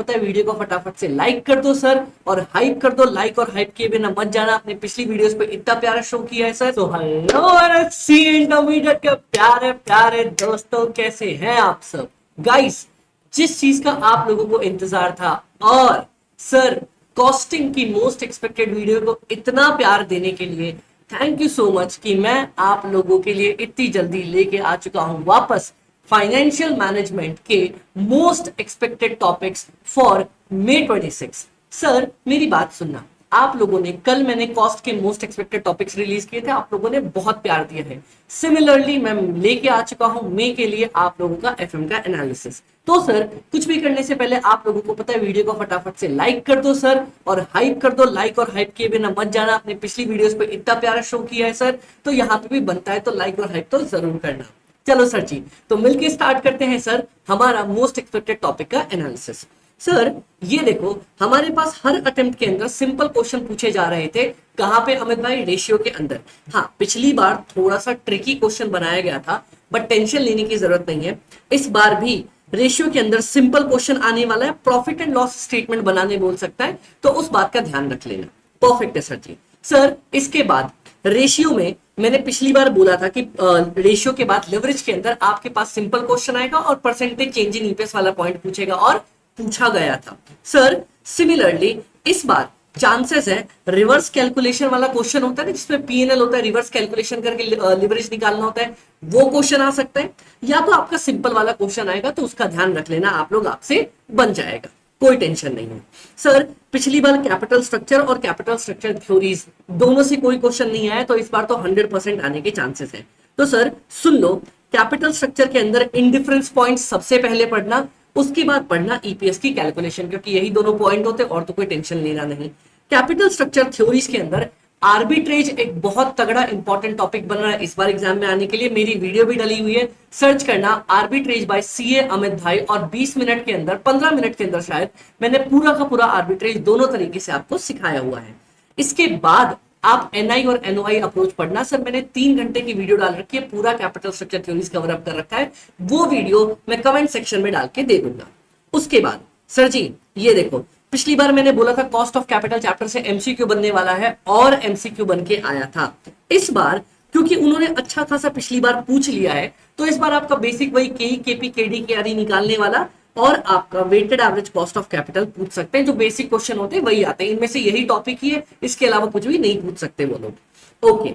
पता है वीडियो को फटाफट से लाइक कर दो सर, और हाइप कर दो। लाइक और हाइप किए बिना मत जाना, आपने पिछली वीडियोस पे इतना प्यारा शो किया है सर। तो हेलो सी इंटरमीडिएट के प्यारे प्यारे दोस्तों, कैसे हैं आप सब गाइस। जिस चीज का आप लोगों को इंतजार था, और सर कॉस्टिंग की मोस्ट एक्सपेक्टेड वीडियो को इतना प्यार देने के लिए थैंक यू सो मच कि मैं आप लोगों के लिए इतनी जल्दी लेके आ चुका हूं वापस फाइनेंशियल मैनेजमेंट के most expected topics for May 26। Sir मेरी बात सुनना, आप लोगों ने कल मैंने कॉस्ट के मोस्ट एक्सपेक्टेड टॉपिक्स रिलीज किए थे, आप लोगों ने बहुत प्यार दिया है। सिमिलरली मैं लेके आ चुका हूं मे के लिए आप लोगों का एफएम का एनालिसिस। तो सर कुछ भी करने से पहले आप लोगों को पता है वीडियो को फटाफट से लाइक कर दो सर, और हाइप कर दो। लाइक और हाइप किए बिना मत जाना, आपने पिछली वीडियोस पे इतना प्यारा शो किया है सर, तो यहाँ पे भी बनता है, तो लाइक और हाइप तो जरूर करना। चलो सर जी, तो मिलके स्टार्ट करते हैं सर हमारा मोस्ट एक्सपेक्टेड टॉपिक का एनालिसिस। सर ये देखो, हमारे पास हर अटेम्प्ट के अंदर सिंपल क्वेश्चन पूछे जा रहे थे। कहां पे अमित भाई? रेशियो के अंदर। हाँ, पिछली बार थोड़ा सा ट्रिकी क्वेश्चन बनाया गया था, बट टेंशन लेने की जरूरत नहीं है। इस बार भी रेशियो के अंदर सिंपल क्वेश्चन आने वाला है, प्रॉफिट एंड लॉस स्टेटमेंट बनाने बोल सकता है, तो उस बात का ध्यान रख लेना। परफेक्ट है सर जी। सर इसके बाद रेशियो में मैंने पिछली बार बोला था कि रेशियो के बाद लेवरेज के अंदर आपके पास सिंपल क्वेश्चन आएगा और परसेंटेज चेंज इन ईपीएस वाला पॉइंट पूछेगा, और पूछा गया था। सर सिमिलरली इस बार चांसेस है रिवर्स कैलकुलेशन वाला क्वेश्चन होता है ना, जिसमें पीएनएल होता है, रिवर्स कैलकुलेशन करके लिवरेज निकालना होता है, वो क्वेश्चन आ सकता है, या तो आपका सिंपल वाला क्वेश्चन आएगा, तो उसका ध्यान रख लेना, आप लोग आपसे बन जाएगा, कोई टेंशन नहीं है। सर पिछली बार कैपिटल स्ट्रक्चर और कैपिटल स्ट्रक्चर थ्योरीज दोनों से कोई क्वेश्चन नहीं आया, तो इस बार तो 100% आने के चांसेस है। तो सर सुन लो, कैपिटल स्ट्रक्चर के अंदर इंडिफरेंस पॉइंट सबसे पहले पढ़ना, उसके बाद पढ़ना ईपीएस की कैलकुलेशन, क्योंकि यही दोनों पॉइंट होते हैं, और तो कोई टेंशन लेना नहीं। कैपिटल स्ट्रक्चर थ्योरीज के अंदर आर्बिट्रेज एक बहुत तगड़ा इंपॉर्टेंट टॉपिक बन रहा है इस बार एग्जाम में आने के लिए। मेरी वीडियो भी डली हुई है, सर्च करना आर्बिट्रेज बाय सीए अमित भाई, और 20 मिनट के अंदर, 15 मिनट के अंदर शायद, मैंने पूरा का पूरा आर्बिट्रेज दोनों तरीके से आपको सिखाया हुआ है। इसके बाद आप एनआई और एनओआई अप्रोच पढ़ना। सर मैंने 3 घंटे की वीडियो डाल रखी है, पूरा capital structure theories cover up कर रखा है, वो वीडियो मैं कमेंट सेक्शन में डाल के दे दूंगा। उसके बाद सर जी ये देखो, पिछली बार मैंने बोला था कॉस्ट ऑफ कैपिटल चैप्टर से एमसीक्यू बनने वाला है, और एमसीक्यू बन के आया था। इस बार क्योंकि उन्होंने अच्छा खासा पिछली बार पूछ लिया है, तो इस बार आपका बेसिक वही केई केपी केडी केआरई निकालने वाला, और आपका weighted average cost of capital पूछ सकते हैं। जो बेसिक क्वेश्चन होते हैं वही आते हैं, इनमें से यही टॉपिक ही है, इसके अलावा कुछ भी नहीं पूछ सकते वो लोग। ओके,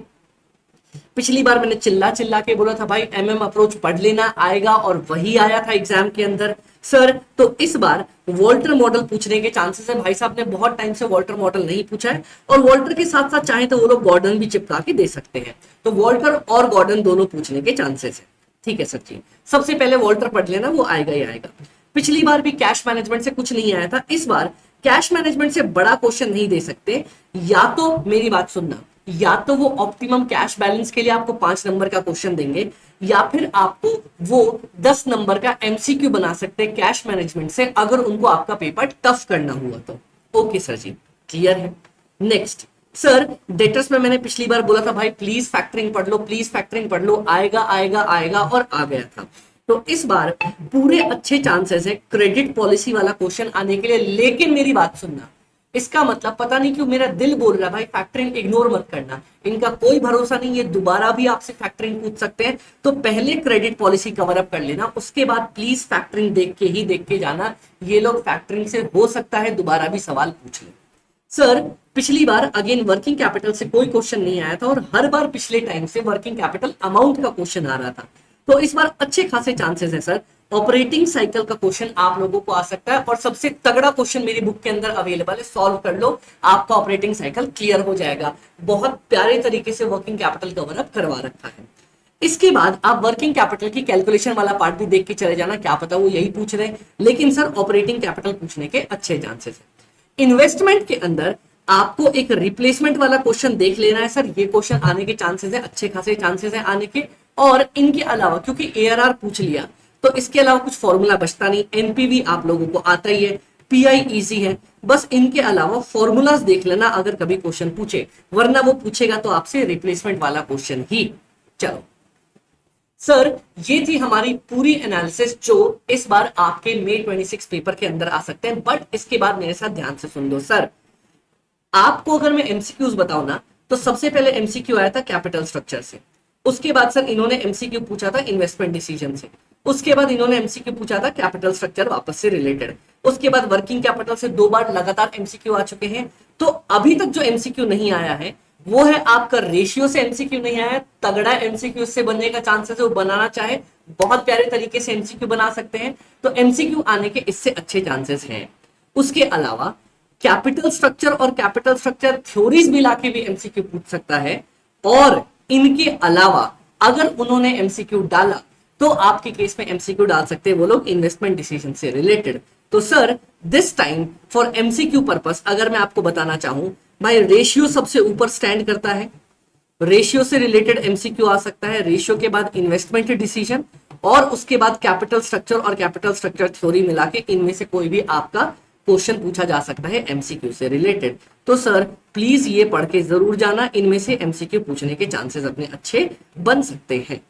पिछली बार मैंने चिल्ला चिल्ला के बोला था भाई एमएम अप्रोच पढ़ लेना, आएगा, और वही आया था एग्जाम के अंदर। सर तो इस बार वॉल्टर मॉडल पूछने के चांसेस है। भाई साहब ने बहुत टाइम से वॉल्टर मॉडल नहीं पूछा है, और वॉल्टर के साथ साथ चाहे तो वो लोग गॉर्डन भी चिपका के दे सकते हैं, तो वॉल्टर और गॉर्डन दोनों पूछने के चांसेस है। ठीक है सर जी, सबसे पहले वॉल्टर पढ़ लेना, वो आएगा ही आएगा। पिछली बार भी कैश मैनेजमेंट से कुछ नहीं आया था, इस बार कैश मैनेजमेंट से बड़ा क्वेश्चन नहीं दे सकते। या तो मेरी बात सुनना, या तो वो ऑप्टिमम कैश बैलेंस के लिए आपको 5 नंबर का क्वेश्चन देंगे, या फिर आपको वो 10 नंबर का एमसीक्यू बना सकते हैं कैश मैनेजमेंट से, अगर उनको आपका पेपर टफ करना हुआ तो। ओके सर जी, क्लियर है। नेक्स्ट सर, डेटर्स में मैंने पिछली बार बोला था भाई प्लीज फैक्टरिंग पढ़ लो, प्लीज फैक्टरिंग पढ़ लो, आएगा आएगा आएगा, और आ गया था। तो इस बार पूरे अच्छे चांसेस है क्रेडिट पॉलिसी वाला क्वेश्चन आने के लिए। लेकिन मेरी बात सुनना, इसका मतलब पता नहीं क्यों मेरा दिल बोल रहा है भाई फैक्टरिंग इग्नोर मत करना, इनका कोई भरोसा नहीं, ये दोबारा भी आपसे फैक्टरिंग पूछ सकते हैं, तो पहले क्रेडिट पॉलिसी कवर अप कर लेना, उसके बाद प्लीज फैक्टरिंग देख के जाना। ये लोग फैक्टरिंग से हो सकता है दोबारा भी सवाल पूछ ले। सर पिछली बार अगेन वर्किंग कैपिटल से कोई क्वेश्चन नहीं आया था, और हर बार पिछले टाइम से वर्किंग कैपिटल अमाउंट का क्वेश्चन आ रहा था, तो इस बार अच्छे खासे चांसेस है सर ऑपरेटिंग साइकिल का क्वेश्चन आप लोगों को आ सकता है। और सबसे तगड़ा क्वेश्चन मेरी बुक के अंदर अवेलेबल है, सॉल्व कर लो, आपका ऑपरेटिंग साइकिल क्लियर हो जाएगा। बहुत प्यारे तरीके से वर्किंग कैपिटल कवर अप करवा रखा है। इसके बाद आप वर्किंग कैपिटल की कैलकुलेशन वाला पार्ट भी देख के चले जाना, क्या पता वो यही पूछ रहे हैं, लेकिन सर ऑपरेटिंग कैपिटल पूछने के अच्छे चांसेस है। इन्वेस्टमेंट के अंदर आपको एक रिप्लेसमेंट वाला क्वेश्चन देख लेना है सर, ये क्वेश्चन आने के चांसेस है, अच्छे खासे चांसेस है आने के। और इनके अलावा क्योंकि एआरआर पूछ लिया, तो इसके अलावा कुछ फॉर्मूला बचता नहीं, एनपीवी आप लोगों को आता ही है, पीआई इजी है, बस इनके अलावा फॉर्मूलाज देख लेना अगर कभी क्वेश्चन पूछे, वरना वो पूछेगा तो आपसे रिप्लेसमेंट वाला क्वेश्चन ही। चलो सर ये थी हमारी पूरी एनालिसिस जो इस बार आपके May 26 पेपर के अंदर आ सकते हैं, बट इसके बाद मेरे साथ ध्यान से सुन लो सर। आपको अगर मैं एमसीक्यूज बताऊं ना, तो सबसे पहले एमसीक्यू आया था कैपिटल स्ट्रक्चर से, उसके बाद सर इन्होंने एमसीक्यू पूछा था इन्वेस्टमेंट डिसीजन से, उसके बाद इन्होंने एमसीक्यू पूछा था कैपिटल स्ट्रक्चर वापस से रिलेटेड, उसके बाद वर्किंग कैपिटल से 2 बार लगातार एमसीक्यू आ चुके हैं। तो अभी तक जो एमसीक्यू नहीं आया है वो है आपका रेशियो से एमसीक्यू नहीं आया है। तगड़ा एमसीक्यू इससे बनने का चांसेस है, वो बनाना चाहे बहुत प्यारे तरीके से एमसीक्यू बना सकते हैं, तो एमसीक्यू आने के इससे अच्छे चांसेस हैं। उसके अलावा कैपिटल स्ट्रक्चर और कैपिटल स्ट्रक्चर थ्योरीज मिला के भी एमसीक्यू पूछ सकता है, और इनके अलावा अगर उन्होंने एमसीक्यू डाला तो आपके केस में एमसीक्यू डाल सकते हैं वो लोग इन्वेस्टमेंट डिसीजन से रिलेटेड। तो sir this time for MCQ purpose अगर मैं आपको बताना चाहूं, भाई रेशियो सबसे ऊपर स्टैंड करता है, रेशियो से रिलेटेड एमसीक्यू आ सकता है, रेशियो के बाद इन्वेस्टमेंट डिसीजन, और उसके बाद कैपिटल स्ट्रक्चर और कैपिटल स्ट्रक्चर थ्योरी मिला के इनमें से कोई भी आपका क्वेश्चन पूछा जा सकता है एमसीक्यू से रिलेटेड। तो सर प्लीज ये पढ़ के जरूर जाना, इनमें से एमसीक्यू पूछने के चांसेस अपने अच्छे बन सकते हैं।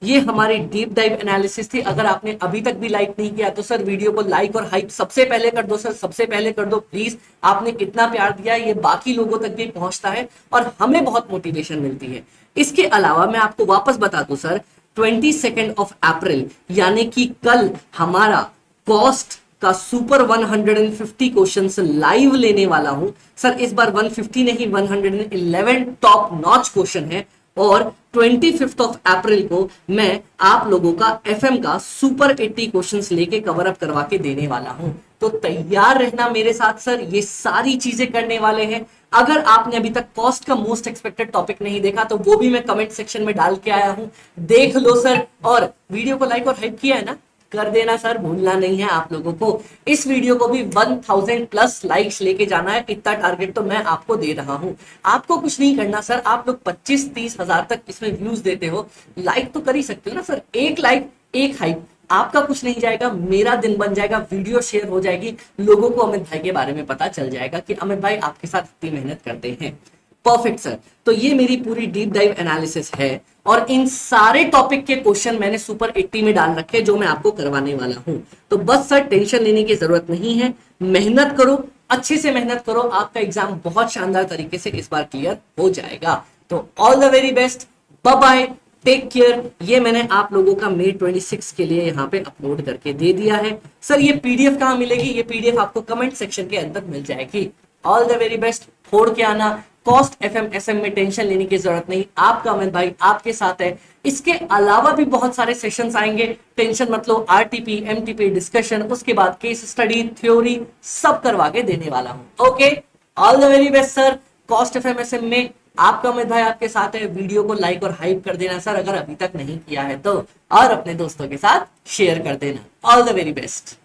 ये हमारी डीप डाइव एनालिसिस थी। अगर आपने अभी तक भी लाइक नहीं किया तो सर वीडियो को लाइक और हाइप सबसे पहले कर दो सर, सबसे पहले कर दो प्लीज। आपने इतना प्यार दिया, ये बाकी लोगों तक भी पहुंचता है और हमें बहुत मोटिवेशन मिलती है। इसके अलावा मैं आपको वापस बता दूं सर, 22 अप्रैल यानी कि कल हमारा कॉस्ट का सुपर 150 क्वेश्चंस लाइव लेने वाला हूं सर। इस बार 150 नहीं 111 टॉप नॉच क्वेश्चन है, और 25 अप्रैल को मैं आप लोगों का एफएम का सुपर 80 क्वेश्चंस लेके कवर अप करवा के देने वाला हूं। तो तैयार रहना मेरे साथ सर, ये सारी चीजें करने वाले हैं। अगर आपने अभी तक कॉस्ट का मोस्ट एक्सपेक्टेड टॉपिक नहीं देखा तो वो भी मैं कमेंट सेक्शन में डाल के आया हूं, देख लो सर। और वीडियो को लाइक और हाइप किया है ना, कर देना सर, भूलना नहीं है आप लोगों को। इस वीडियो को भी 1000 प्लस लाइक्स लेके जाना है, इतना टारगेट तो मैं आपको दे रहा हूं। आपको कुछ नहीं करना सर, आप लोग 25-30 हजार तक इसमें व्यूज देते हो, लाइक तो कर ही सकते हो ना सर। एक लाइक एक हाइप, आपका कुछ नहीं जाएगा, मेरा दिन बन जाएगा, वीडियो शेयर हो जाएगी, लोगों को अमित भाई के बारे में पता चल जाएगा कि अमित भाई आपके साथ इतनी मेहनत करते हैं। परफेक्ट सर, तो ये मेरी पूरी डीप डाइव एनालिसिस है, और इन सारे टॉपिक के क्वेश्चन मैंने सुपर 80 में डाल रखे जो मैं आपको करवाने वाला हूं। तो बस सर टेंशन लेने की जरूरत नहीं है, मेहनत करो, अच्छे से मेहनत करो, आपका एग्जाम बहुत शानदार तरीके से इस बार क्लियर हो जाएगा। तो all the very best, bye bye, take care. ये मैंने आप लोगों का May 26 के लिए यहाँ पे अपलोड करके दे दिया है सर। ये पीडीएफ कहाँ मिलेगी? ये पीडीएफ आपको कमेंट सेक्शन के अंदर मिल जाएगी। ऑल द वेरी बेस्ट, फोड़ के आना। कॉस्ट एफएम एसएम में टेंशन लेने की जरूरत नहीं, आपका अमित भाई आपके साथ है। इसके अलावा भी बहुत सारे सेशंस आएंगे, टेंशन मत लो। आरटीपी एमटीपी डिस्कशन, उसके बाद केस स्टडी, थ्योरी सब करवा के देने वाला हूं। Okay, all the very best sir. Cost FM SM में आपका अमित भाई आपके साथ है। वीडियो को लाइक और हाइप कर देना सर अगर अभी तक नहीं किया है तो, और अपने दोस्तों के साथ शेयर कर देना। All the very best.